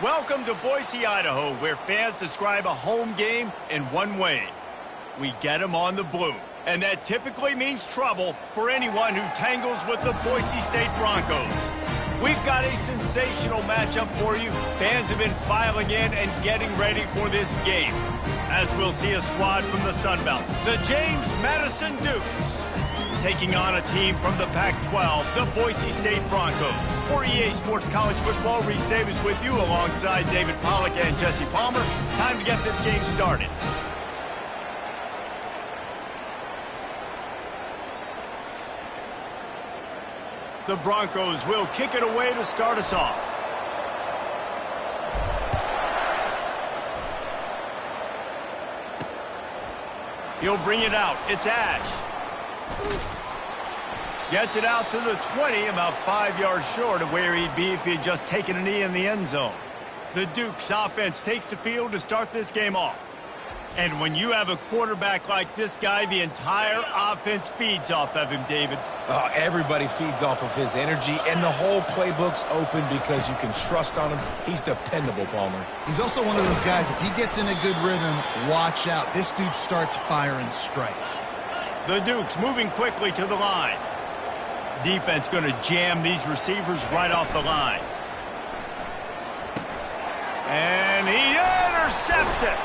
Welcome to Boise, Idaho, where fans describe a home game in one way. We get them on the blue. And that typically means trouble for anyone who tangles with the Boise State Broncos. We've got a sensational matchup for you. Fans have been filing in and getting ready for this game. As we'll see a squad from the Sun Belt, the James Madison Dukes, taking on a team from the PAC12, the Boise State Broncos. For EA Sports College Football, Reese Davis with you alongside David Pollack and Jesse Palmer. Time to get this game started. The Broncos will kick it away to start us off. He'll bring it out. It's Ash. Gets it out to the 20, about 5 yards short of where he'd be if he had just taken a knee in the end zone. The Dukes offense takes the field to start this game off. And when you have a quarterback like this guy, the entire offense feeds off of him, David. Everybody feeds off of his energy, and the whole playbook's open because you can trust on him. He's dependable, Palmer. He's also one of those guys, if he gets in a good rhythm, watch out. This dude starts firing strikes. The Dukes moving quickly to the line. Defense going to jam these receivers right off the line. And he intercepts it.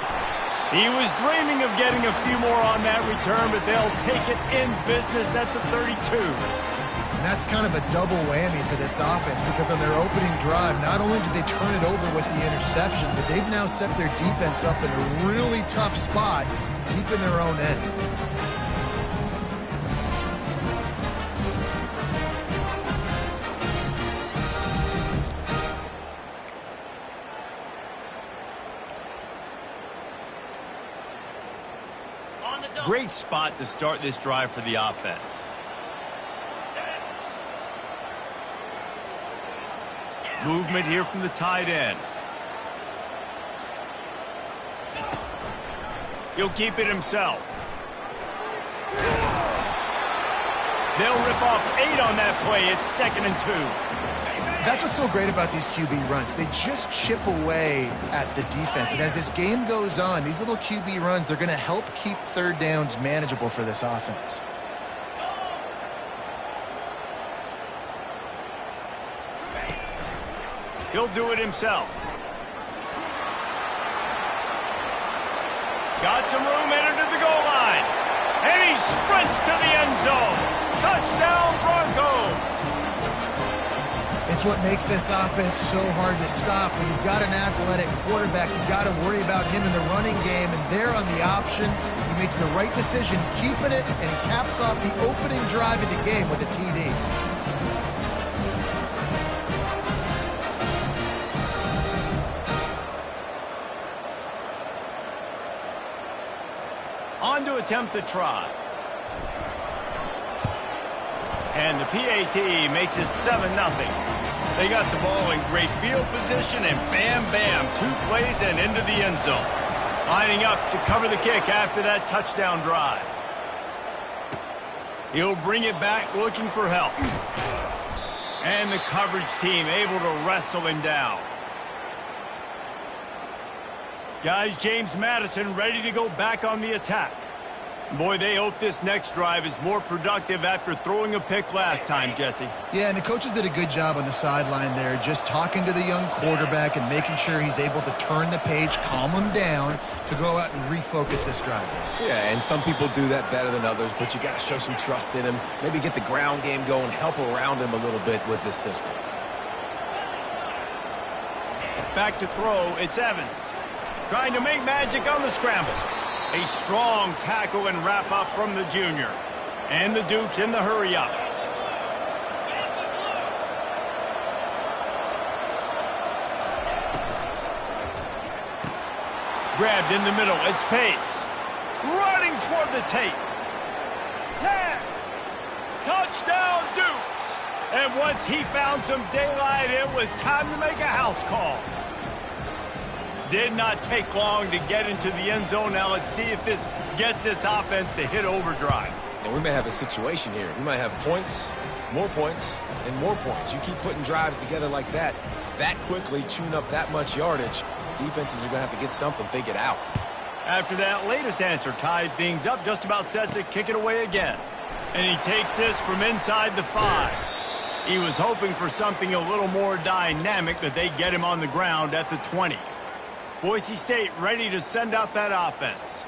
He was dreaming of getting a few more on that return, but they'll take it in business at the 32. And that's kind of a double whammy for this offense because on their opening drive, not only did they turn it over with the interception, but they've now set their defense up in a really tough spot deep in their own end. Great spot to start this drive for the offense. Movement here from the tight end. He'll keep it himself. They'll rip off 8 on that play. It's 2nd and 2. That's what's so great about these QB runs. They just chip away at the defense. And as this game goes on, these little QB runs, they're going to help keep third downs manageable for this offense. He'll do it himself. Got some room, entered to the goal line. And he sprints to the end zone. Touchdown, Broncos. It's what makes this offense so hard to stop. When you've got an athletic quarterback, you've got to worry about him in the running game, and there on the option, he makes the right decision, keeping it, and he caps off the opening drive of the game with a TD. On to attempt the try. And the PAT makes it 7-0. They got the ball in great field position, and bam, bam, 2 plays and into the end zone. Lining up to cover the kick after that touchdown drive. He'll bring it back looking for help. And the coverage team able to wrestle him down. Guys, James Madison ready to go back on the attack. Boy, they hope this next drive is more productive after throwing a pick last time, Jesse. Yeah, and the coaches did a good job on the sideline there, just talking to the young quarterback and making sure he's able to turn the page, calm him down to go out and refocus this drive. Yeah, and some people do that better than others, but you got to show some trust in him, maybe get the ground game going, help around him a little bit with this system. Back to throw, it's Evans. Trying to make magic on the scramble. A strong tackle and wrap up from the junior. And the Dukes in the hurry up. Grabbed in the middle, it's Pace. Running toward the tape. 10. Touchdown Dukes. And once he found some daylight, it was time to make a house call. Did not take long to get into the end zone. Now let's see if this gets this offense to hit overdrive. And we may have a situation here. We might have points, and more points. You keep putting drives together like that quickly, chewing up that much yardage, defenses are going to have to get something figured out. After that latest answer tied things up, just about set to kick it away again. And he takes this from inside the 5. He was hoping for something a little more dynamic, but they get him on the ground at the 20s. Boise State ready to send out that offense.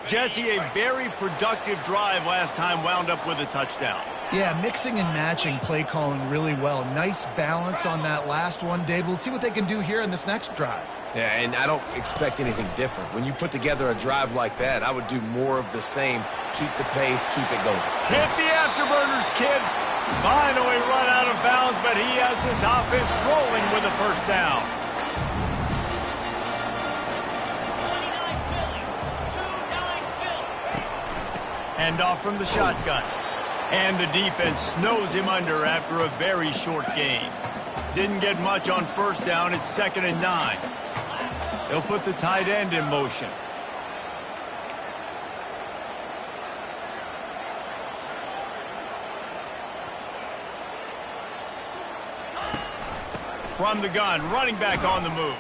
Jesse, a very productive drive last time, wound up with a touchdown. Yeah, mixing and matching play calling really well. Nice balance on that last one, Dave. Let's see what they can do here in this next drive. Yeah, and I don't expect anything different. When you put together a drive like that, I would do more of the same. Keep the pace, keep it going. Hit the afterburners, kid. Finally run out of bounds, but he has this offense rolling with a first down. Hand off from the shotgun. And the defense snows him under after a very short gain. Didn't get much on first down. It's 2nd and 9. They'll put the tight end in motion. From the gun, running back on the move.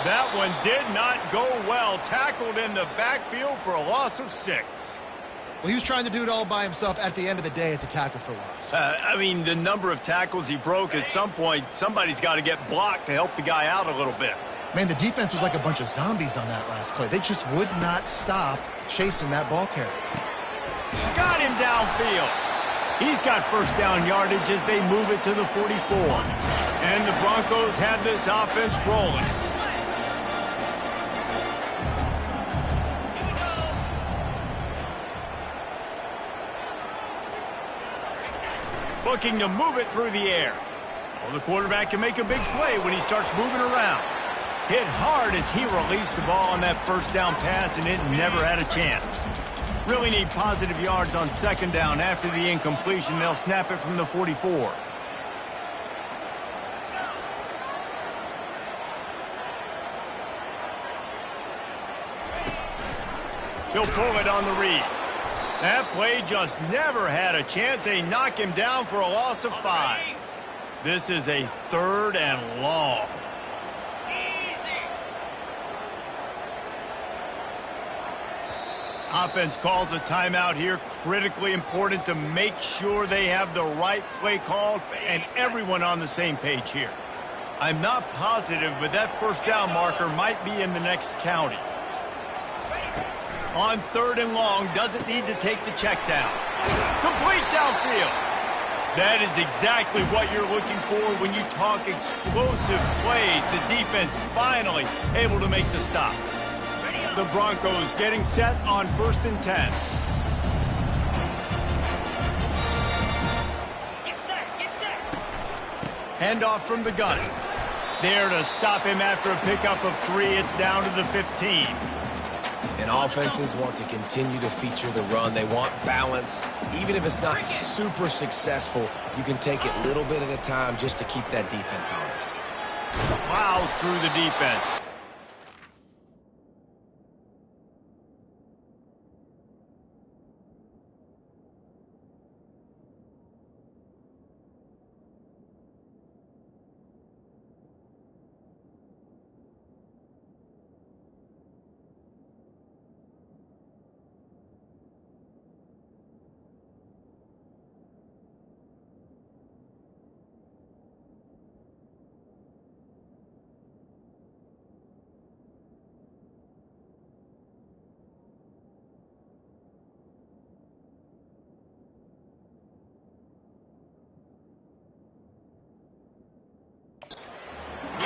That one did not go well. Tackled in the backfield for a loss of 6. Well, he was trying to do it all by himself. At the end of the day, it's a tackle for loss. I mean, the number of tackles he broke, at some point, somebody's got to get blocked to help the guy out a little bit. Man, the defense was like a bunch of zombies on that last play. They just would not stop chasing that ball carrier. Got him downfield. He's got first down yardage as they move it to the 44. And the Broncos have this offense rolling. Looking to move it through the air. Well, the quarterback can make a big play when he starts moving around. Hit hard as he released the ball on that first down pass, and it never had a chance. Really need positive yards on 2nd down. After the incompletion, they'll snap it from the 44. He'll pull it on the read. That play just never had a chance. They knock him down for a loss of 5. This is a 3rd and long. Offense calls a timeout here. Critically important to make sure they have the right play called and everyone on the same page here. I'm not positive, but that first down marker might be in the next county. On 3rd and long, doesn't need to take the check down. Complete downfield. That is exactly what you're looking for when you talk explosive plays. The defense finally able to make the stop. The Broncos getting set on 1st and 10. Get set. Handoff from the gun. There to stop him after a pickup of 3. It's down to the 15. And offenses want to continue to feature the run. They want balance. Even if it's not super successful, you can take it little bit at a time just to keep that defense honest. Plows through the defense.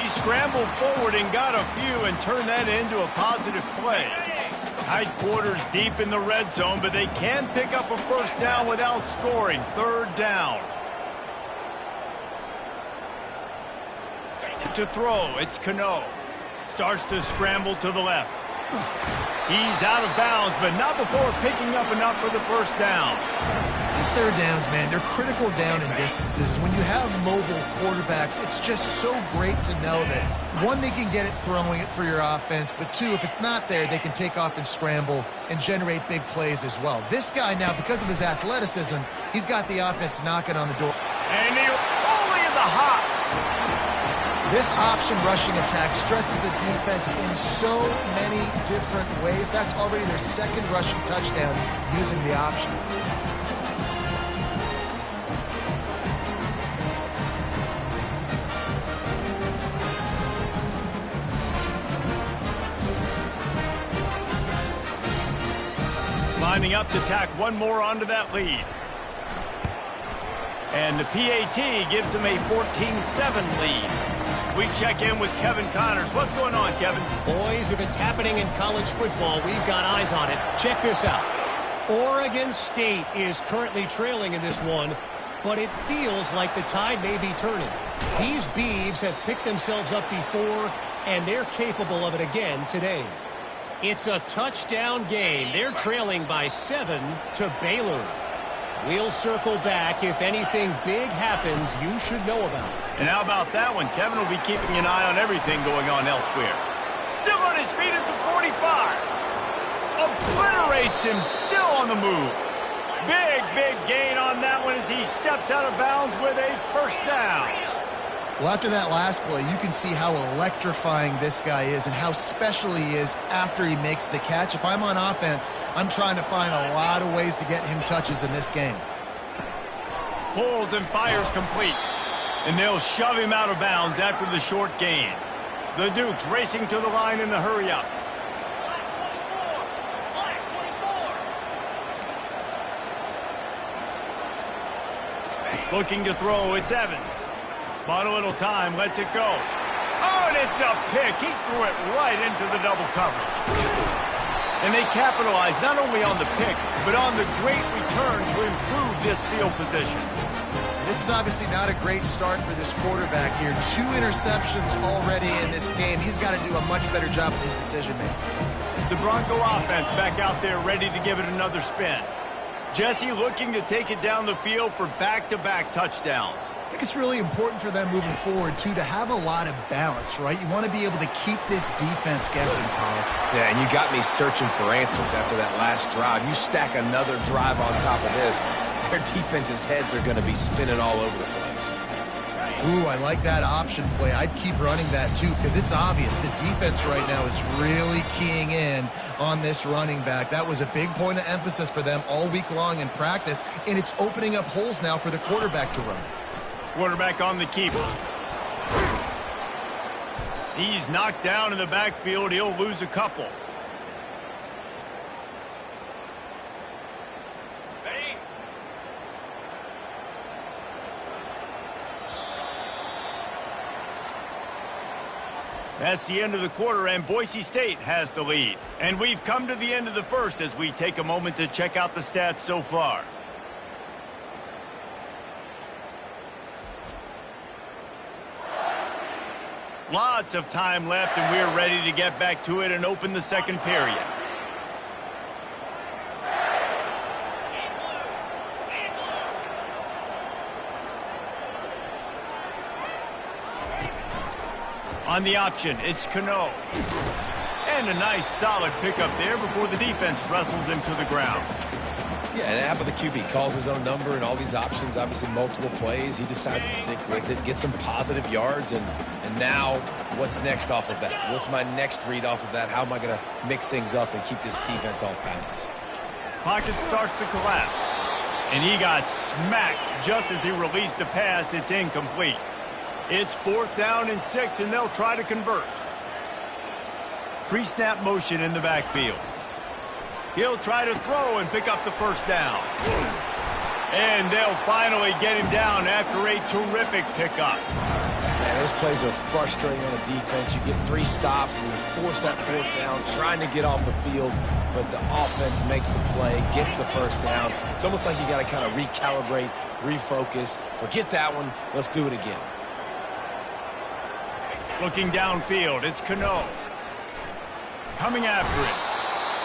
He scrambled forward and got a few and turned that into a positive play. Tight quarters deep in the red zone, but they can pick up a first down without scoring. Third down. To throw, it's Cano. Starts to scramble to the left. He's out of bounds, but not before picking up enough for the first down. These third downs, man, they're critical down in distances. When you have mobile quarterbacks, it's just so great to know that, one, they can get it throwing it for your offense, but two, if it's not there, they can take off and scramble and generate big plays as well. This guy now, because of his athleticism, he's got the offense knocking on the door. And he'll only in the hops. This option rushing attack stresses a defense in so many different ways. That's already their second rushing touchdown using the option. Lining up to tack one more onto that lead. And the PAT gives them a 14-7 lead. We check in with Kevin Connors. What's going on, Kevin? Boys, if it's happening in college football, we've got eyes on it. Check this out. Oregon State is currently trailing in this one, but it feels like the tide may be turning. These Beavs have picked themselves up before, and they're capable of it again today. It's a touchdown game. They're trailing by 7 to Baylor. We'll circle back. If anything big happens, you should know about it. And how about that one? Kevin will be keeping an eye on everything going on elsewhere. Still on his feet at the 45. Obliterates him, still on the move. Big gain on that one as he steps out of bounds with a first down. Well, after that last play, you can see how electrifying this guy is and how special he is after he makes the catch. If I'm on offense, I'm trying to find a lot of ways to get him touches in this game. Pulls and fires complete. And they'll shove him out of bounds after the short gain. The Dukes racing to the line in a hurry up. Looking to throw, it's Evans. Bought a little time, lets it go. Oh, and it's a pick. He threw it right into the double coverage. And they capitalized not only on the pick, but on the great return to improve this field position. This is obviously not a great start for this quarterback here. 2 interceptions already in this game. He's got to do a much better job with his decision-making. The Bronco offense back out there ready to give it another spin. Jesse looking to take it down the field for back-to-back touchdowns. I think it's really important for them moving forward, too, to have a lot of balance, right? You want to be able to keep this defense guessing, Pollock. Yeah, and you got me searching for answers after that last drive. You stack another drive on top of this, their defense's heads are going to be spinning all over the place. Ooh, I like that option play. I'd keep running that, too, because it's obvious the defense right now is really keying in on this running back. That was a big point of emphasis for them all week long in practice, and it's opening up holes now for the quarterback to run. Quarterback on the keeper. He's knocked down in the backfield. He'll lose a couple. That's the end of the quarter, and Boise State has the lead. And we've come to the end of the first as we take a moment to check out the stats so far. Lots of time left, and we're ready to get back to it and open the second period. On the option, it's Cano. And a nice solid pickup there before the defense wrestles him to the ground. Yeah, and half of the QB calls his own number and all these options, obviously multiple plays. He decides to stick with it, get some positive yards, and now what's next off of that? What's my next read off of that? How am I going to mix things up and keep this defense off balance? Pocket starts to collapse. And he got smacked just as he released the pass. It's incomplete. It's 4th down and 6, and they'll try to convert. Pre-snap motion in the backfield. He'll try to throw and pick up the first down. And they'll finally get him down after a terrific pickup. Man, those plays are frustrating on the defense. You get 3 stops and you force that 4th down, trying to get off the field, but the offense makes the play, gets the first down. It's almost like you got to kind of recalibrate, refocus. Forget that one. Let's do it again. Looking downfield, it's Cano. Coming after him.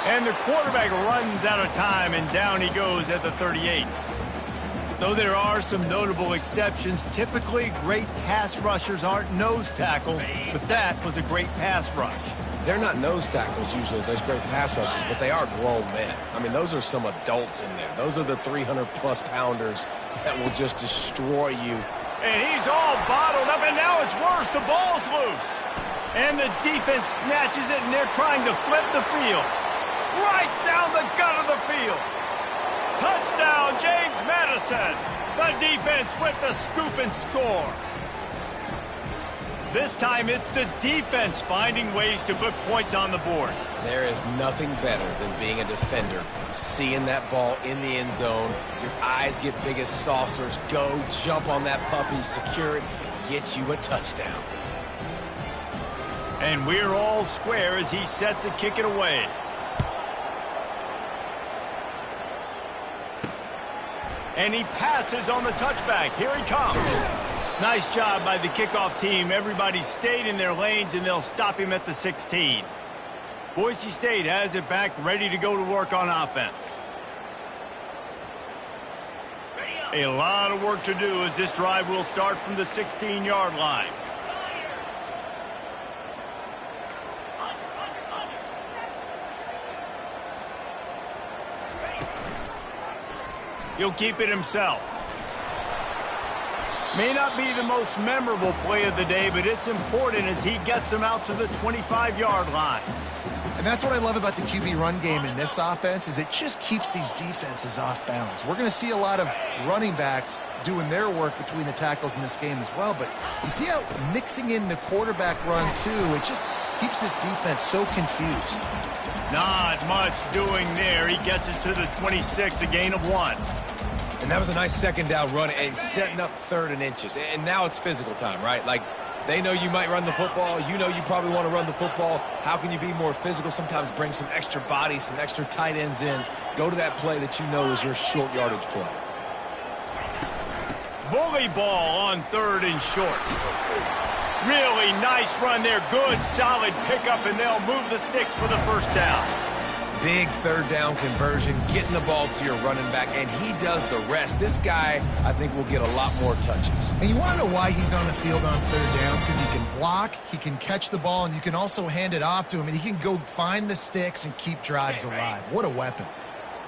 And the quarterback runs out of time, and down he goes at the 38. Though there are some notable exceptions, typically great pass rushers aren't nose tackles, but that was a great pass rush. They're not nose tackles usually, those great pass rushers, but they are grown men. I mean, those are some adults in there. Those are the 300-plus pounders that will just destroy you. And he's all bottled up, and now it's worse. The ball's loose. And the defense snatches it, and they're trying to flip the field. Right down the gut of the field. Touchdown, James Madison. The defense with the scoop and score. This time it's the defense finding ways to put points on the board. There is nothing better than being a defender. Seeing that ball in the end zone, your eyes get big as saucers. Go, jump on that puppy, secure it, get you a touchdown. And we're all square as he's set to kick it away. And he passes on the touchback. Here he comes. Nice job by the kickoff team. Everybody stayed in their lanes, and they'll stop him at the 16. Boise State has it back, ready to go to work on offense. A lot of work to do as this drive will start from the 16-yard line. He'll keep it himself. May not be the most memorable play of the day, but it's important as he gets them out to the 25-yard line. And that's what I love about the QB run game in this offense, is it just keeps these defenses off balance. We're going to see a lot of running backs doing their work between the tackles in this game as well, but you see how mixing in the quarterback run too, it just keeps this defense so confused. Not much doing there. He gets it to the 26, a gain of 1. And that was a nice 2nd down run and setting up 3rd and inches. And now it's physical time, right? Like, they know you might run the football. You know you probably want to run the football. How can you be more physical? Sometimes bring some extra bodies, some extra tight ends in. Go to that play that you know is your short yardage play. Bully ball on 3rd and short. Really nice run there. Good, solid pickup, and they'll move the sticks for the first down. Big 3rd down conversion, getting the ball to your running back, and he does the rest. This guy, I think, will get a lot more touches. And you want to know why he's on the field on 3rd down? Because he can block, he can catch the ball, and you can also hand it off to him, and he can go find the sticks and keep drives alive. What a weapon.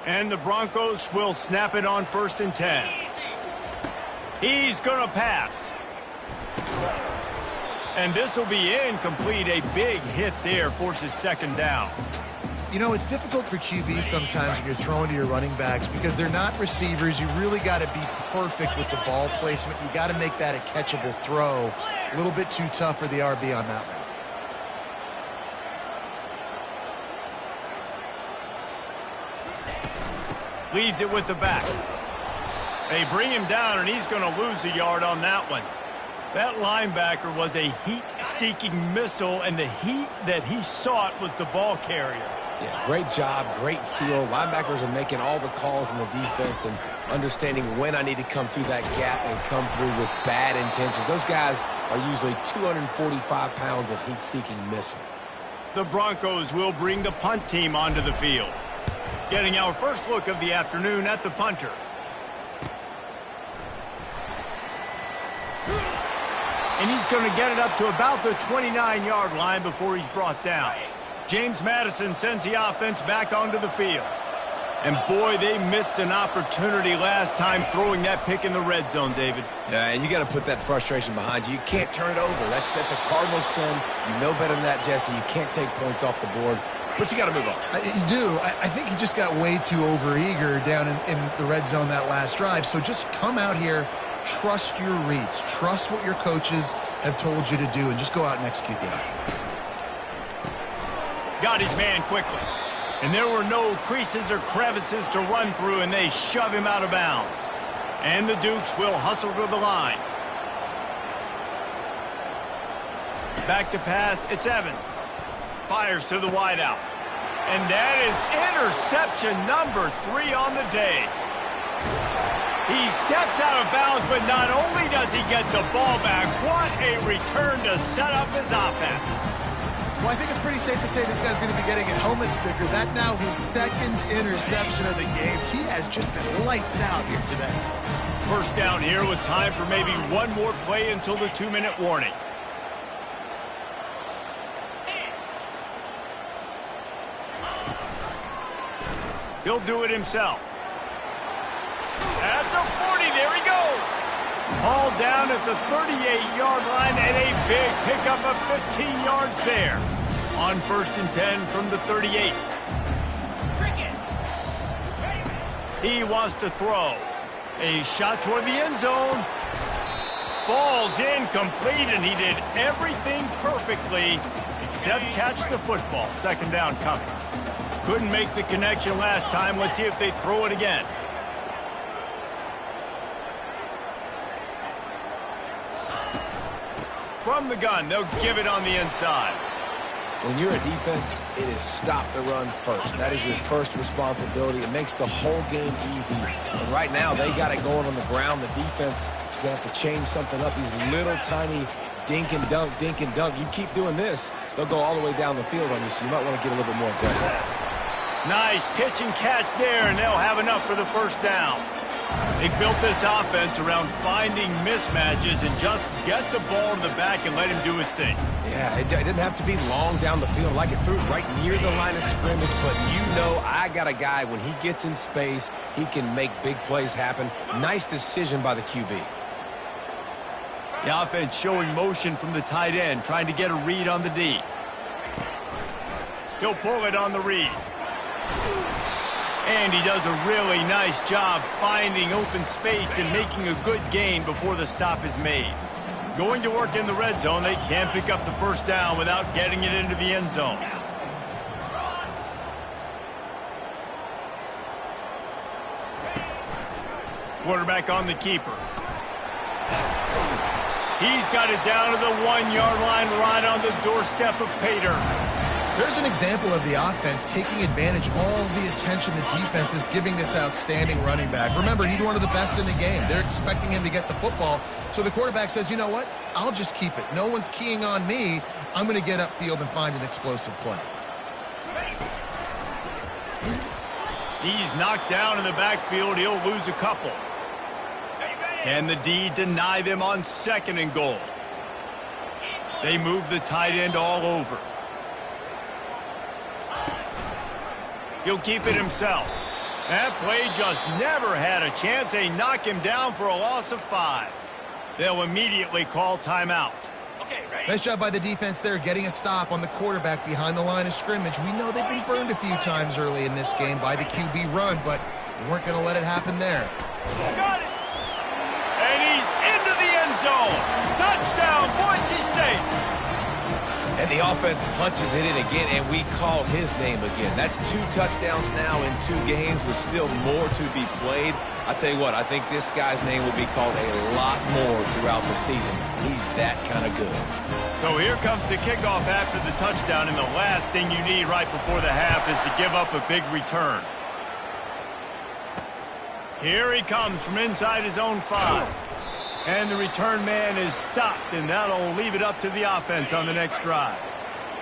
And the Broncos will snap it on 1st and 10. He's going to pass. And this will be incomplete. A big hit there forces 2nd down. You know, it's difficult for QBs sometimes when you're throwing to your running backs because they're not receivers. You really got to be perfect with the ball placement. You got to make that a catchable throw. A little bit too tough for the RB on that one. Leaves it with the back. They bring him down, and he's going to lose a yard on that one. That linebacker was a heat-seeking missile, and the heat that he sought was the ball carrier. Yeah, great job, great feel. Linebackers are making all the calls in the defense and understanding when I need to come through that gap and come through with bad intentions. Those guys are usually 245 pounds of heat-seeking missile. The Broncos will bring the punt team onto the field. Getting our first look of the afternoon at the punter. And he's going to get it up to about the 29-yard line before he's brought down. James Madison sends the offense back onto the field. And boy, they missed an opportunity last time throwing that pick in the red zone, David. Yeah, and you got to put that frustration behind you. You can't turn it over. That's a Cardinal sin. You know better than that, Jesse. You can't take points off the board. But you got to move on. You do. I think he just got way too overeager down in the red zone that last drive. So just come out here, trust your reads, trust what your coaches have told you to do, and just go out and execute the offense. Got his man quickly. And there were no creases or crevices to run through, and they shove him out of bounds. And the Dukes will hustle to the line. Back to pass, it's Evans. Fires to the wideout. And that is interception number 3 on the day. He steps out of bounds, but not only does he get the ball back, what a return to set up his offense. Well, I think it's pretty safe to say this guy's going to be getting a helmet sticker. That now his second interception of the game. He has just been lights out here today. First down here with time for maybe one more play until the 2-minute warning. He'll do it himself. At the 40, there he goes. All down at the 38-yard line, and a big pickup of 15 yards there. On 1st and 10 from the 38. He wants to throw. A shot toward the end zone. Falls incomplete, and he did everything perfectly except catch the football. 2nd down coming. Couldn't make the connection last time. Let's see if they throw it again. From the gun, they'll give it on the inside. When you're a defense, it is stop the run first. That is your first responsibility. It makes the whole game easy. And right now, they got it going on the ground. The defense is going to have to change something up. These little tiny dink and dunk, dink and dunk. You keep doing this, they'll go all the way down the field on you, so you might want to get a little bit more aggressive. Nice pitch and catch there, and they'll have enough for the first down. They built this offense around finding mismatches and just get the ball to the back and let him do his thing. Yeah, it didn't have to be long down the field. Like it threw it right near the line of scrimmage, but you know I got a guy, when he gets in space, he can make big plays happen. Nice decision by the QB. The offense showing motion from the tight end, trying to get a read on the D. He'll pull it on the read. And he does a really nice job finding open space and making a good gain before the stop is made. Going to work in the red zone, they can't pick up the first down without getting it into the end zone. Quarterback on the keeper. He's got it down to the 1-yard line, right on the doorstep of Pater. There's an example of the offense taking advantage of all the attention the defense is giving this outstanding running back. Remember, he's one of the best in the game. They're expecting him to get the football. So the quarterback says, you know what? I'll just keep it. No one's keying on me. I'm going to get upfield and find an explosive play. He's knocked down in the backfield. He'll lose a couple. Can the D deny them on 2nd and goal? They move the tight end all over. He'll keep it himself. That play just never had a chance. They knock him down for a loss of 5. They'll immediately call timeout. Nice job by the defense there, getting a stop on the quarterback behind the line of scrimmage. We know they've been burned a few times early in this game by the QB run, but we weren't going to let it happen there. Got it. And he's into the end zone. Touchdown, Boise State. And the offense punches it in again, and we call his name again. That's 2 touchdowns now in 2 games with still more to be played. I tell you what, I think this guy's name will be called a lot more throughout the season. He's that kind of good. So here comes the kickoff after the touchdown, and the last thing you need right before the half is to give up a big return. Here he comes from inside his own 5. And the return man is stopped, and that'll leave it up to the offense on the next drive.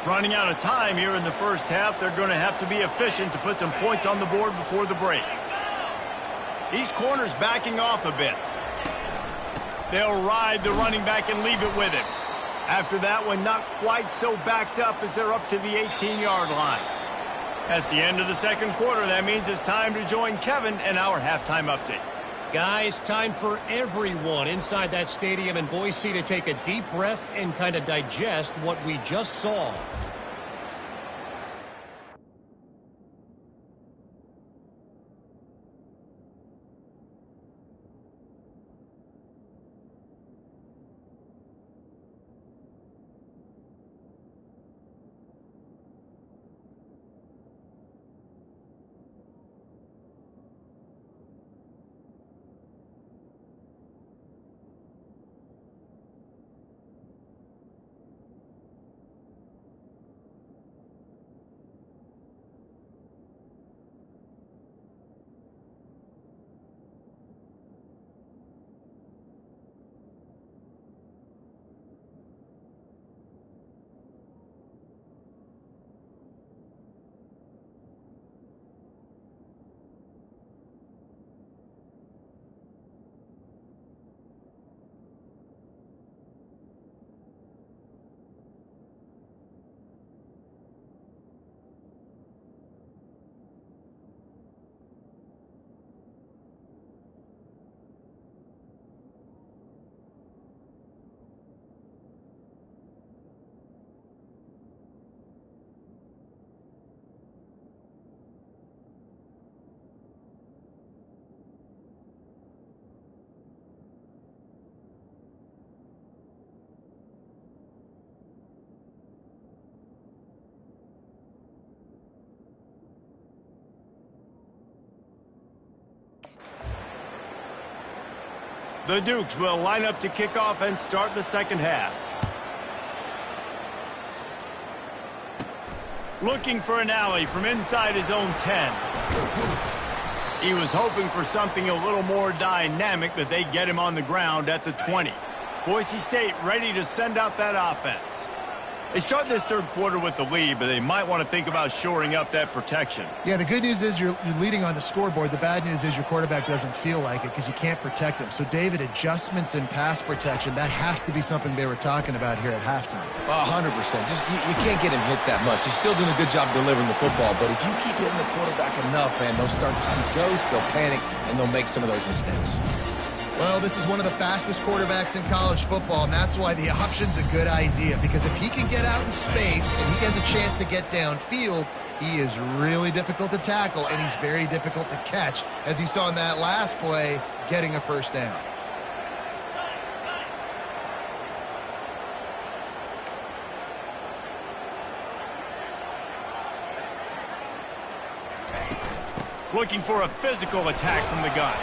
Running out of time here in the first half, they're going to have to be efficient to put some points on the board before the break. These corners backing off a bit. They'll ride the running back and leave it with him. After that one, not quite so backed up as they're up to the 18-yard line. That's the end of the second quarter. That means it's time to join Kevin and our halftime update. Guys, time for everyone inside that stadium in Boise to take a deep breath and kind of digest what we just saw. The Dukes will line up to kick off and start the second half. Looking for an alley from inside his own 10. He was hoping for something a little more dynamic, but they get him on the ground at the 20. Boise State ready to send out that offense. They start this third quarter with the lead, but they might want to think about shoring up that protection. Yeah, the good news is you're leading on the scoreboard. The bad news is your quarterback doesn't feel like it because you can't protect him. So, David, adjustments in pass protection, that has to be something they were talking about here at halftime. 100%. Just you can't get him hit that much. He's still doing a good job delivering the football, but if you keep hitting the quarterback enough, man, they'll start to see ghosts, they'll panic, and they'll make some of those mistakes. Well, this is one of the fastest quarterbacks in college football, and that's why the option's a good idea, because if he can get out in space and he has a chance to get downfield, he is really difficult to tackle, and he's very difficult to catch, as you saw in that last play, getting a first down. Looking for a physical attack from the gun.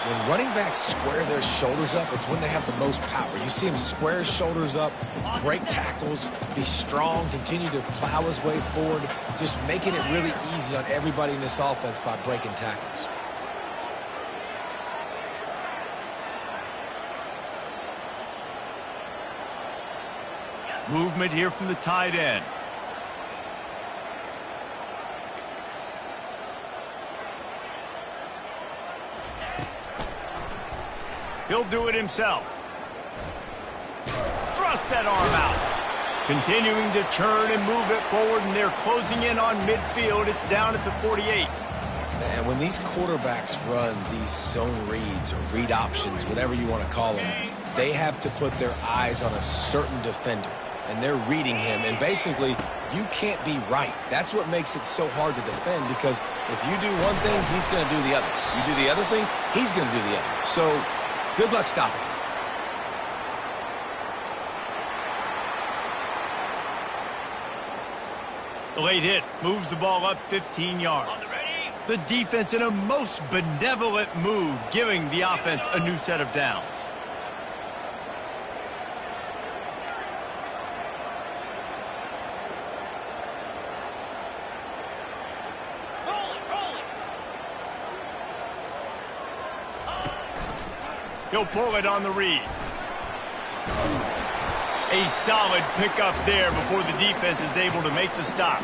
When running backs square their shoulders up, it's when they have the most power. You see him square his shoulders up, break tackles, be strong, continue to plow his way forward, just making it really easy on everybody in this offense by breaking tackles. Movement here from the tight end. He'll do it himself. Thrust that arm out. Continuing to turn and move it forward, and they're closing in on midfield. It's down at the 48. And when these quarterbacks run these zone reads or read options, whatever you want to call them, they have to put their eyes on a certain defender, and they're reading him. And basically, you can't be right. That's what makes it so hard to defend, because if you do one thing, he's going to do the other. You do the other thing, he's going to do the other. So good luck stopping him. The late hit moves the ball up 15 yards. The defense in a most benevolent move, giving the offense a new set of downs. He'll pull it on the read. A solid pickup there before the defense is able to make the stop.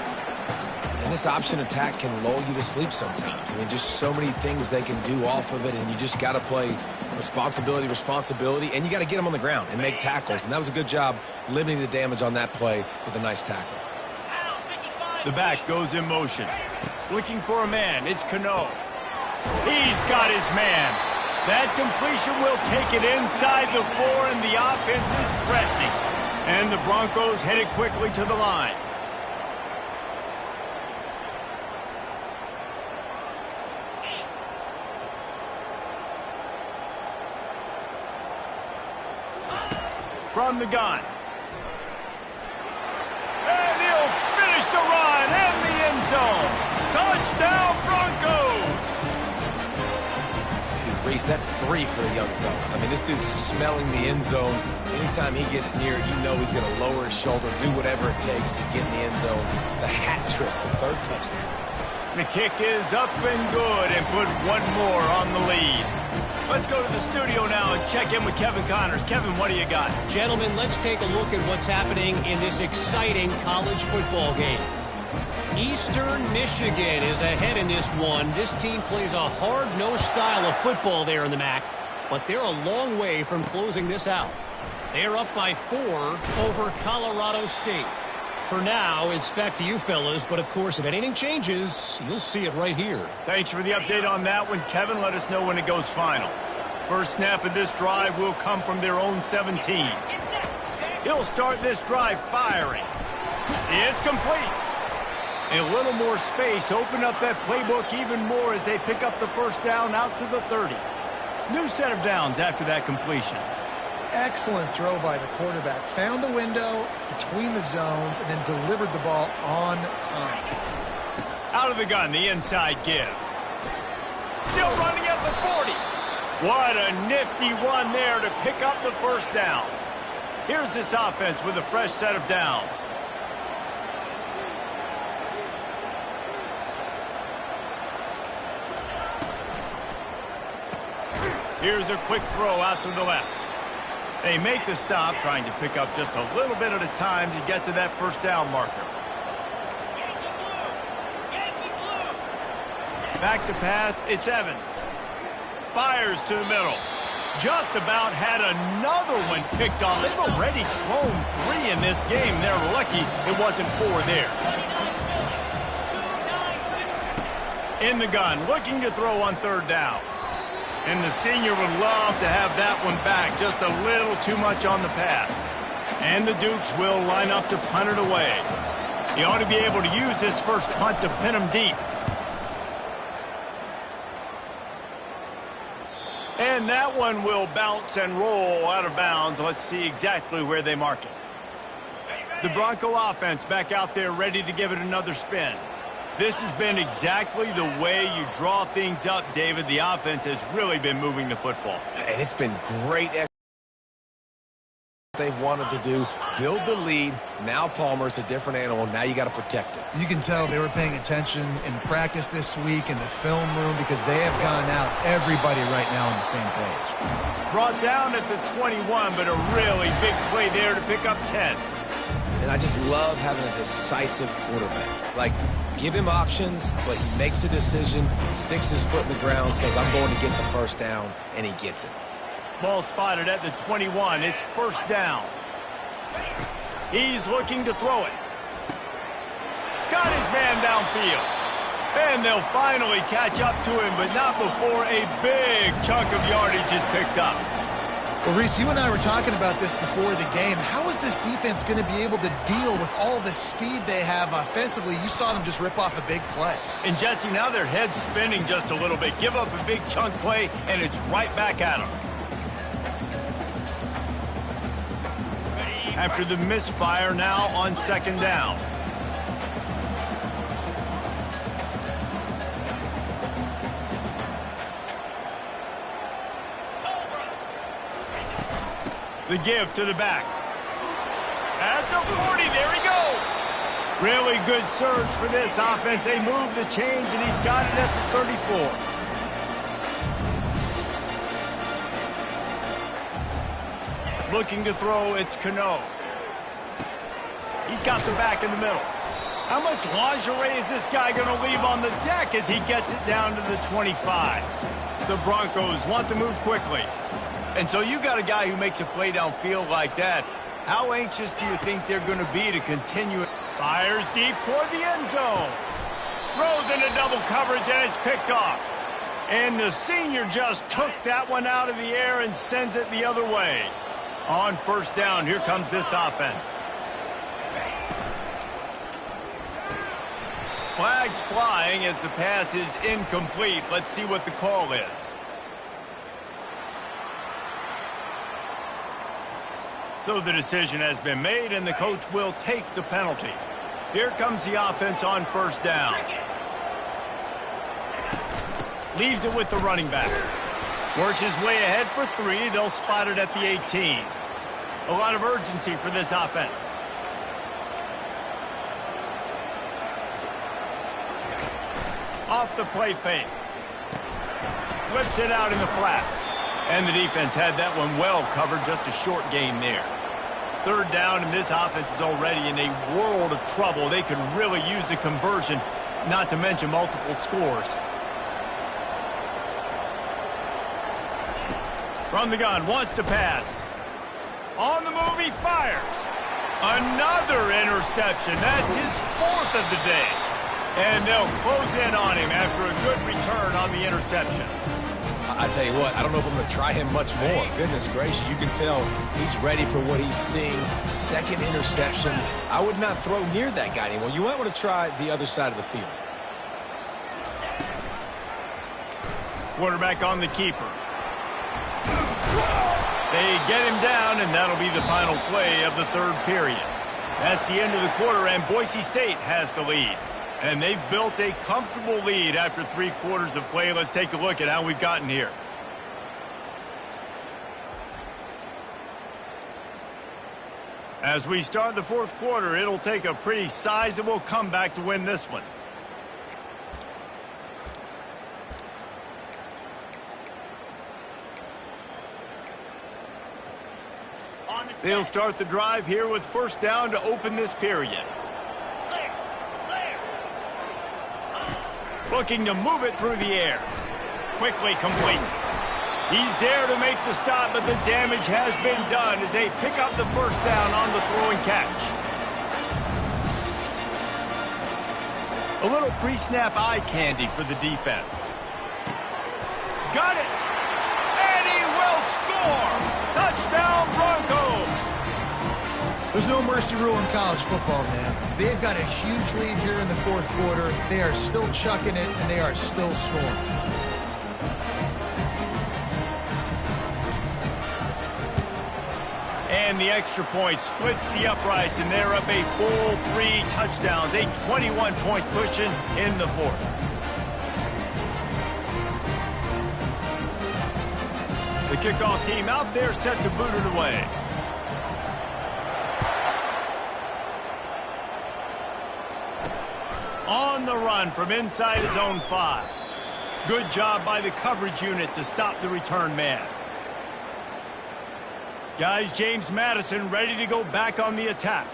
And this option attack can lull you to sleep sometimes. I mean, just so many things they can do off of it, and you just got to play responsibility, and you got to get them on the ground and make tackles. And that was a good job limiting the damage on that play with a nice tackle. The back goes in motion. Looking for a man. It's Cano. He's got his man. That completion will take it inside the 4, and the offense is threatening. And the Broncos headed quickly to the line. From the gun. And he'll finish the run and the end zone. Touchdown, Broncos! Hey, Reese, that's 3 for the young fella. I mean, this dude's smelling the end zone. Anytime he gets near, you know he's going to lower his shoulder, do whatever it takes to get in the end zone. The hat trick, the 3rd touchdown. The kick is up and good, and put one more on the lead. Let's go to the studio now and check in with Kevin Connors. Kevin, what do you got? Gentlemen, let's take a look at what's happening in this exciting college football game. Eastern Michigan is ahead in this one. This team plays a hard-nosed style of football there in the MAC, but they're a long way from closing this out. They're up by 4 over Colorado State. For now, it's back to you fellas, but of course, if anything changes, you'll see it right here. Thanks for the update on that one, Kevin. Let us know when it goes final. First snap of this drive will come from their own 17. He'll start this drive firing. It's complete. A little more space, open up that playbook even more as they pick up the first down out to the 30. New set of downs after that completion. Excellent throw by the quarterback. Found the window between the zones and then delivered the ball on time. Out of the gun, the inside give. Still running at the 40. What a nifty run there to pick up the first down. Here's this offense with a fresh set of downs. Here's a quick throw out to the left. They make the stop, trying to pick up just a little bit at a time to get to that first down marker. Back to pass, it's Evans. Fires to the middle. Just about had another one picked off. They've already thrown 3 in this game. They're lucky it wasn't 4 there. In the gun, looking to throw on 3rd down. And the senior would love to have that one back. Just a little too much on the pass. And the Dukes will line up to punt it away. He ought to be able to use this first punt to pin him deep. And that one will bounce and roll out of bounds. Let's see exactly where they mark it. The Bronco offense back out there ready to give it another spin. This has been exactly the way you draw things up, David. The offense has really been moving the football. And it's been great. They've wanted to do, build the lead. Now Palmer's a different animal. Now you got to protect it. You can tell they were paying attention in practice this week in the film room because they have gone out, everybody right now on the same page. Brought down at the 21, but a really big play there to pick up 10. And I just love having a decisive quarterback. Like, give him options, but he makes a decision, sticks his foot in the ground, says, I'm going to get the first down, and he gets it. Ball spotted at the 21. It's first down. He's looking to throw it. Got his man downfield. And they'll finally catch up to him, but not before a big chunk of yardage is picked up. Well, Reese, you and I were talking about this before the game. How is this defense going to be able to deal with all the speed they have offensively? You saw them just rip off a big play. And, Jesse, now their head's spinning just a little bit. Give up a big chunk play, and it's right back at them. After the misfire, now on 2nd down. The give to the back. At the 40, there he goes. Really good surge for this offense. They move the chains, and he's got it at the 34. Looking to throw, it's Cano. He's got the back in the middle. How much lingerie is this guy going to leave on the deck as he gets it down to the 25? The Broncos want to move quickly. And so you got a guy who makes a play downfield like that. How anxious do you think they're going to be to continue it? Fires deep toward the end zone. Throws into double coverage, and it's picked off. And the senior just took that one out of the air and sends it the other way. On first down, here comes this offense. Flags flying as the pass is incomplete. Let's see what the call is. So the decision has been made, and the coach will take the penalty. Here comes the offense on first down. Leaves it with the running back. Works his way ahead for 3. They'll spot it at the 18. A lot of urgency for this offense. Off the play fake. Flips it out in the flat. And the defense had that one well covered, just a short game there. Third down, and this offense is already in a world of trouble. They could really use a conversion, not to mention multiple scores. From the gun, wants to pass. On the move, he fires. Another interception. That's his 4th of the day. And they'll close in on him after a good return on the interception. I tell you what, I don't know if I'm going to try him much more. Goodness gracious, you can tell he's ready for what he's seeing. 2nd interception. I would not throw near that guy anymore. You might want to try the other side of the field. Quarterback on the keeper. They get him down, and that'll be the final play of the 3rd period. That's the end of the quarter, and Boise State has the lead. And they've built a comfortable lead after 3 quarters of play. Let's take a look at how we've gotten here. As we start the 4th quarter, it'll take a pretty sizable comeback to win this one. They'll start the drive here with first down to open this period. Looking to move it through the air. Quickly complete. He's there to make the stop, but the damage has been done as they pick up the first down on the throw and catch. A little pre-snap eye candy for the defense. Got it! And he will score! Touchdown Broncos! There's no mercy rule in college football, man. They've got a huge lead here in the 4th quarter. They are still chucking it, and they are still scoring. And the extra point splits the uprights, and they're up a full 3 touchdowns, a 21-point cushion in the 4th. The kickoff team out there set to boot it away. On the run from inside his own 5. Good job by the coverage unit to stop the return man. Guys, James Madison ready to go back on the attack.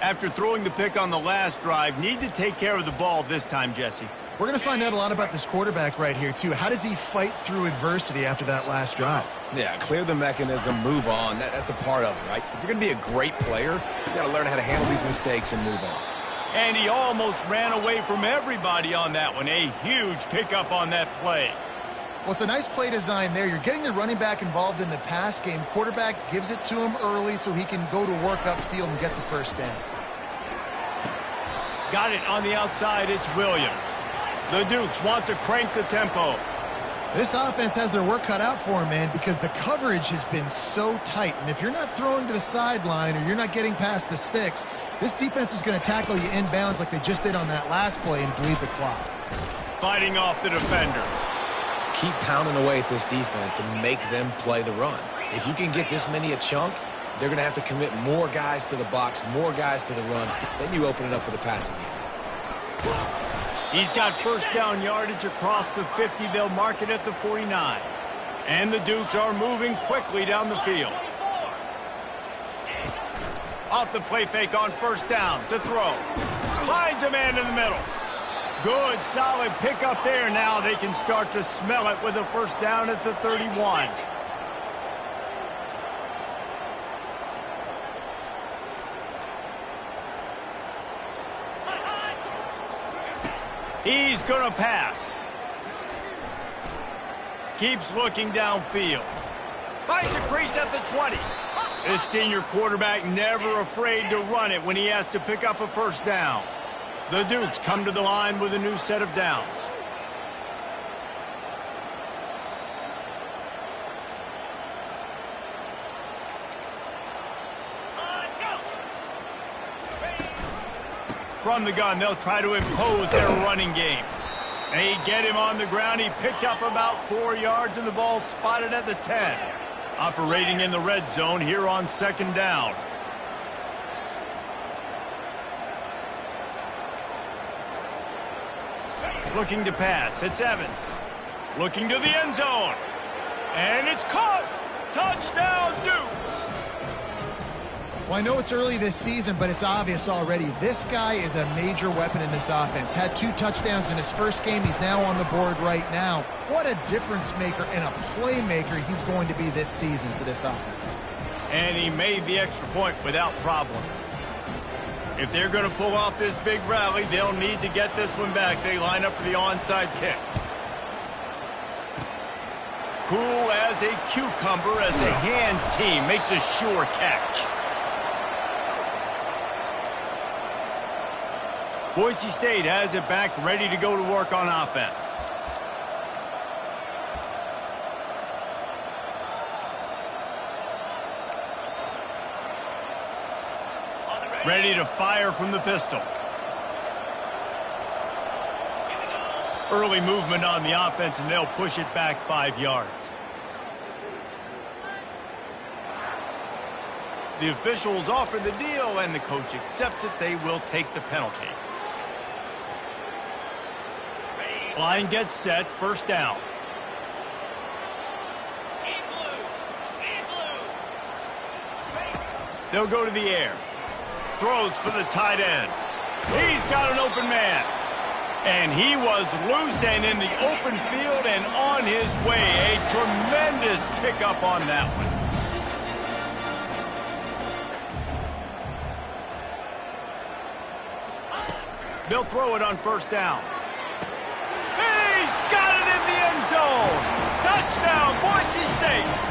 After throwing the pick on the last drive, need to take care of the ball this time, Jesse. We're going to find out a lot about this quarterback right here, too. How does he fight through adversity after that last drive? Yeah, clear the mechanism, move on. That's a part of it, right? If you're going to be a great player, you got to learn how to handle these mistakes and move on. And he almost ran away from everybody on that one. A huge pickup on that play. Well, it's a nice play design there. You're getting the running back involved in the pass game. Quarterback gives it to him early so he can go to work upfield and get the first down. Got it on the outside. It's Williams. The Dukes want to crank the tempo. This offense has their work cut out for them, man, because the coverage has been so tight. And if you're not throwing to the sideline or you're not getting past the sticks, this defense is going to tackle you inbounds like they just did on that last play and bleed the clock. Fighting off the defender. Keep pounding away at this defense and make them play the run. If you can get this many a chunk, they're going to have to commit more guys to the box, more guys to the run. Then you open it up for the passing game. He's got first down yardage across the 50. They'll mark it at the 49. And the Dukes are moving quickly down the field. Off the play fake on first down to throw. Finds a man in the middle. Good, solid pickup there. Now they can start to smell it with a first down at the 31. He's going to pass. Keeps looking downfield. Finds a crease at the 20. This senior quarterback never afraid to run it when he has to pick up a first down. The Dukes come to the line with a new set of downs. From the gun, they'll try to impose their running game. They get him on the ground. He picked up about 4 yards, and the ball spotted at the 10. Operating in the red zone here on second down. Looking to pass. It's Evans. Looking to the end zone. And it's caught. Touchdown, Dukes. Well, I know it's early this season, but it's obvious already. This guy is a major weapon in this offense. Had 2 touchdowns in his first game. He's now on the board right now. What a difference maker and a playmaker he's going to be this season for this offense. And he made the extra point without problem. If they're going to pull off this big rally, they'll need to get this one back. They line up for the onside kick. Cool as a cucumber as the hands team makes a sure catch. Boise State has it back, ready to go to work on offense. Ready to fire from the pistol. Early movement on the offense, and they'll push it back 5 yards. The officials offer the deal, and the coach accepts it. They will take the penalty. Line gets set, first down. They'll go to the air. Throws for the tight end. He's got an open man. And he was loose and in the open field and on his way. A tremendous pickup on that one. They'll throw it on first down. He's got it in the end zone. Touchdown, Boise State.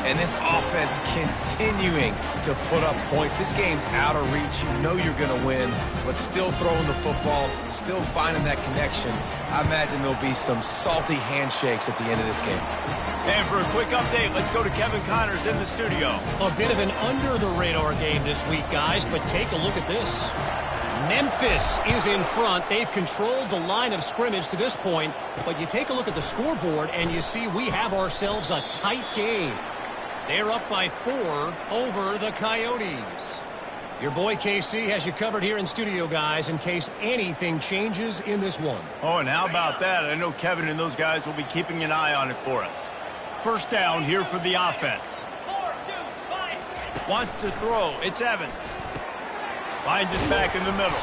And this offense continuing to put up points. This game's out of reach. You know you're going to win, but still throwing the football, still finding that connection. I imagine there'll be some salty handshakes at the end of this game. And for a quick update, let's go to Kevin Connors in the studio. A bit of an under-the-radar game this week, guys, but take a look at this. Memphis is in front. They've controlled the line of scrimmage to this point, but you take a look at the scoreboard and you see we have ourselves a tight game. They're up by 4 over the Coyotes. Your boy KC has you covered here in studio, guys, in case anything changes in this one. Oh, and how about that? I know Kevin and those guys will be keeping an eye on it for us. First down here for the offense. Wants to throw. It's Evans. Finds it back in the middle.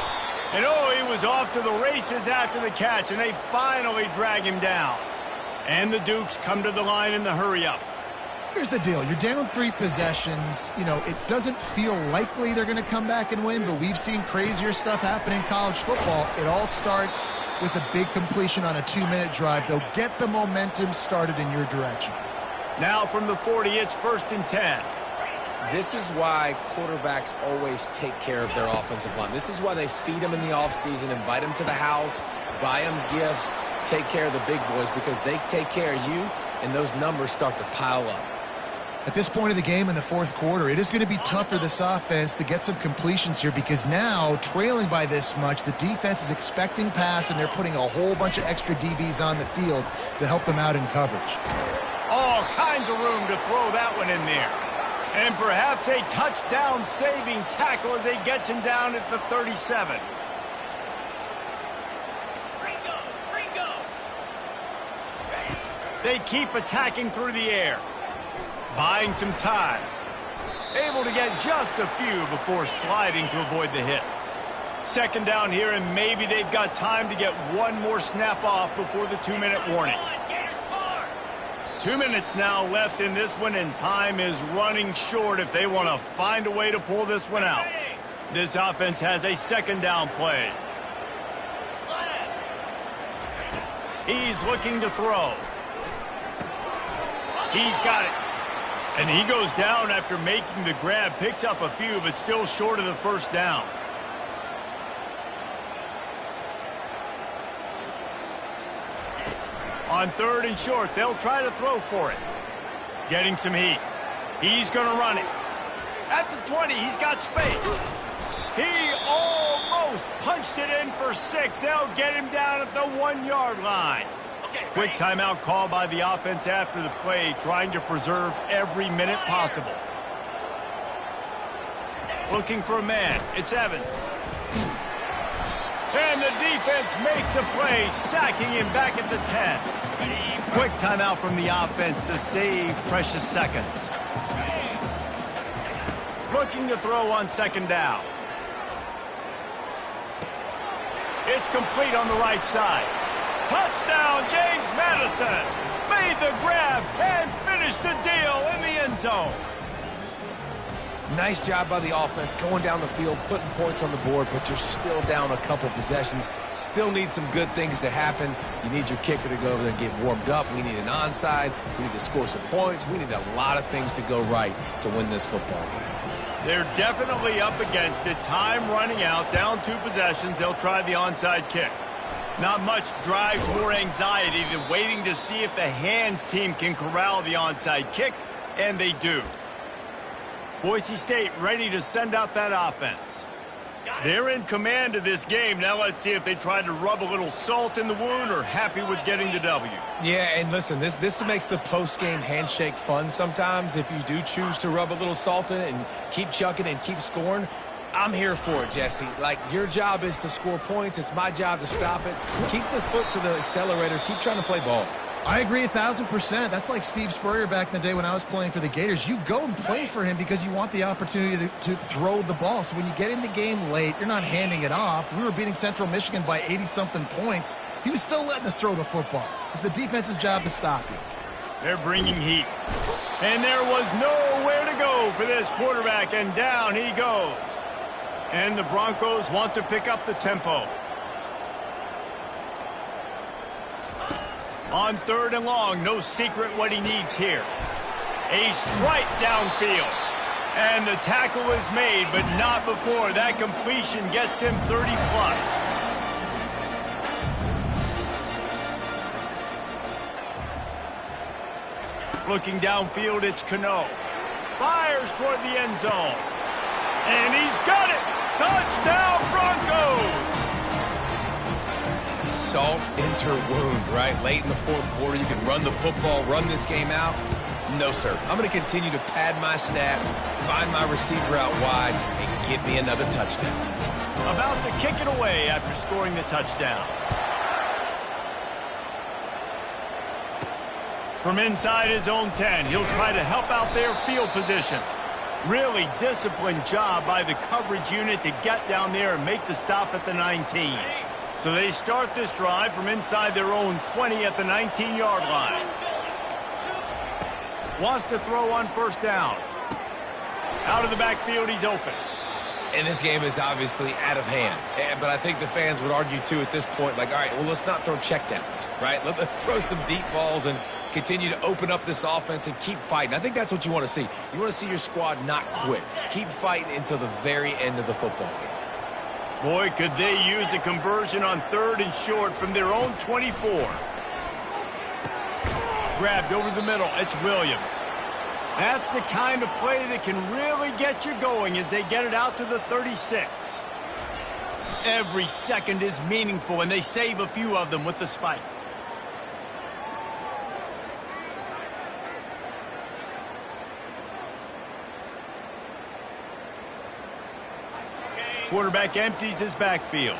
And oh, he was off to the races after the catch, and they finally drag him down. And the Dukes come to the line in the hurry-up. Here's the deal. You're down 3 possessions. You know, it doesn't feel likely they're going to come back and win, but we've seen crazier stuff happen in college football. It all starts with a big completion on a 2-minute drive. They'll get the momentum started in your direction. Now from the 40, it's 1st and 10. This is why quarterbacks always take care of their offensive line. This is why they feed them in the offseason, invite them to the house, buy them gifts, take care of the big boys, because they take care of you, and those numbers start to pile up. At this point of the game in the 4th quarter, it is going to be tough for this offense to get some completions here, because now, trailing by this much, the defense is expecting pass, and they're putting a whole bunch of extra DBs on the field to help them out in coverage. All kinds of room to throw that one in there. And perhaps a touchdown-saving tackle as they gets him down at the 37. They keep attacking through the air. Buying some time. Able to get just a few before sliding to avoid the hits. Second down here, and maybe they've got time to get one more snap off before the 2-minute warning. 2 minutes now left in this one, and time is running short if they want to find a way to pull this one out. This offense has a second down play. He's looking to throw. He's got it. And he goes down after making the grab. Picks up a few, but still short of the first down. On third and short, they'll try to throw for it. Getting some heat. He's going to run it. At the 20, he's got space. He almost punched it in for 6. They'll get him down at the 1-yard line. Quick timeout call by the offense after the play, trying to preserve every minute possible. Looking for a man. It's Evans. And the defense makes a play, sacking him back at the 10. Quick timeout from the offense to save precious seconds. Looking to throw on second down. It's complete on the right side. Touchdown, James Madison. Made the grab and finished the deal in the end zone. Nice job by the offense going down the field, putting points on the board, but you're still down a couple possessions. Still need some good things to happen. You need your kicker to go over there and get warmed up. We need an onside. We need to score some points. We need a lot of things to go right to win this football game. They're definitely up against it. Time running out, down 2 possessions. They'll try the onside kick. Not much drives more anxiety than waiting to see if the hands team can corral the onside kick, and they do. Boise State ready to send out that offense. They're in command of this game. Now let's see if they try to rub a little salt in the wound or happy with getting the W. Yeah, and listen, this makes the post-game handshake fun sometimes. If you do choose to rub a little salt in it and keep chucking and keep scoring, I'm here for it, Jesse. Like, your job is to score points. It's my job to stop it. Keep the foot to the accelerator. Keep trying to play ball. I agree 1,000%. That's like Steve Spurrier back in the day when I was playing for the Gators. You go and play for him because you want the opportunity to throw the ball. So when you get in the game late, you're not handing it off. We were beating Central Michigan by 80-something points. He was still letting us throw the football. It's the defense's job to stop you. They're bringing heat. And there was nowhere to go for this quarterback, and down he goes. And the Broncos want to pick up the tempo. On third and long, no secret what he needs here. A strike downfield. And the tackle is made, but not before that completion gets him 30-plus. Looking downfield, it's Cano. Fires toward the end zone. And he's got it! Touchdown, Broncos! Salt into wound, right? Late in the fourth quarter, you can run the football, run this game out. No, sir. I'm going to continue to pad my stats, find my receiver out wide, and get me another touchdown. About to kick it away after scoring the touchdown. From inside his own 10, he'll try to help out their field position. Really disciplined job by the coverage unit to get down there and make the stop at the 19. So they start this drive from inside their own 20 at the 19-yard line. Wants to throw on first down. Out of the backfield, he's open. And this game is obviously out of hand. But I think the fans would argue, too, at this point, like, all right, well, let's not throw checkdowns, right? Let's throw some deep balls and continue to open up this offense and keep fighting. I think that's what you want to see. You want to see your squad not quit. Keep fighting until the very end of the football game. Boy, could they use a conversion on third and short from their own 24. Grabbed over the middle. It's Williams. That's the kind of play that can really get you going as they get it out to the 36. Every second is meaningful, and they save a few of them with the spike. Quarterback empties his backfield.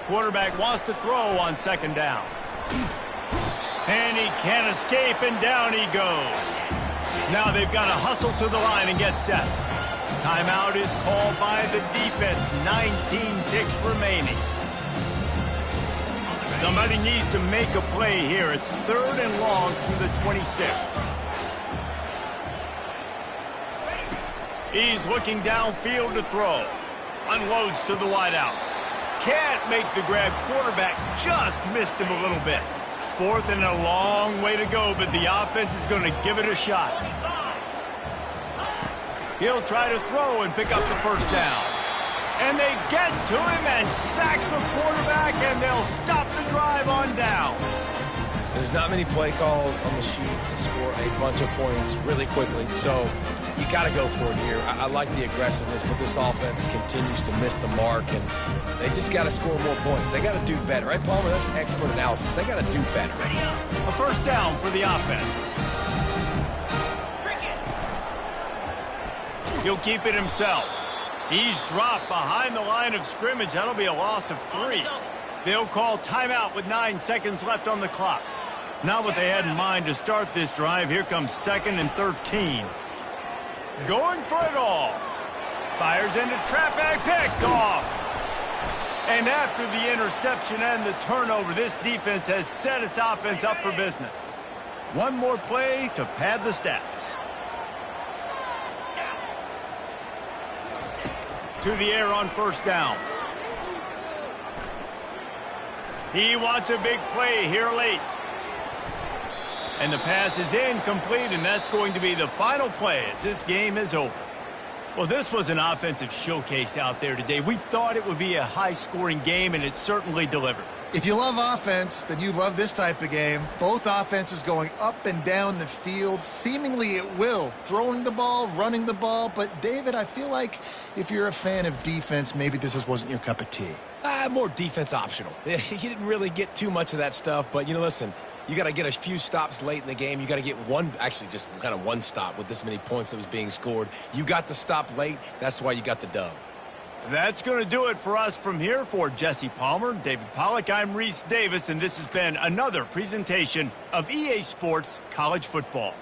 Quarterback wants to throw on second down. And he can't escape, and down he goes. Now they've got to hustle to the line and get set. Timeout is called by the defense. 19 ticks remaining. Somebody needs to make a play here. It's 3rd and long to the 26. He's looking downfield to throw. Unloads to the wideout. Can't make the grab. Quarterback just missed him a little bit. 4th and a long way to go, but the offense is going to give it a shot. He'll try to throw and pick up the first down. And they get to him and sack the quarterback, and they'll stop the drive on down. There's not many play calls on the sheet to score a bunch of points really quickly, so you got to go for it here. I like the aggressiveness, but this offense continues to miss the mark, and they just got to score more points. They got to do better, right, Palmer? That's expert analysis. They got to do better. A first down for the offense. He'll keep it himself. He's dropped behind the line of scrimmage. That'll be a loss of 3. They'll call timeout with 9 seconds left on the clock. Not what they had in mind to start this drive. Here comes 2nd and 13. Going for it all. Fires into traffic. Picked off. And after the interception and the turnover, this defense has set its offense up for business. One more play to pad the stats. To the air on first down. He wants a big play here late. And the pass is incomplete, and that's going to be the final play as this game is over. Well, this was an offensive showcase out there today. We thought it would be a high-scoring game, and it certainly delivered. If you love offense, then you love this type of game. Both offenses going up and down the field, seemingly at will, throwing the ball, running the ball. But, David, I feel like if you're a fan of defense, maybe this wasn't your cup of tea. More defense optional. You didn't really get too much of that stuff, but, listen, you got to get a few stops late in the game. You got to get just kind of one stop with this many points that was being scored. You got the stop late. That's why you got the dub. That's going to do it for us from here. For Jesse Palmer, David Pollack, I'm Reese Davis, and this has been another presentation of EA Sports College Football.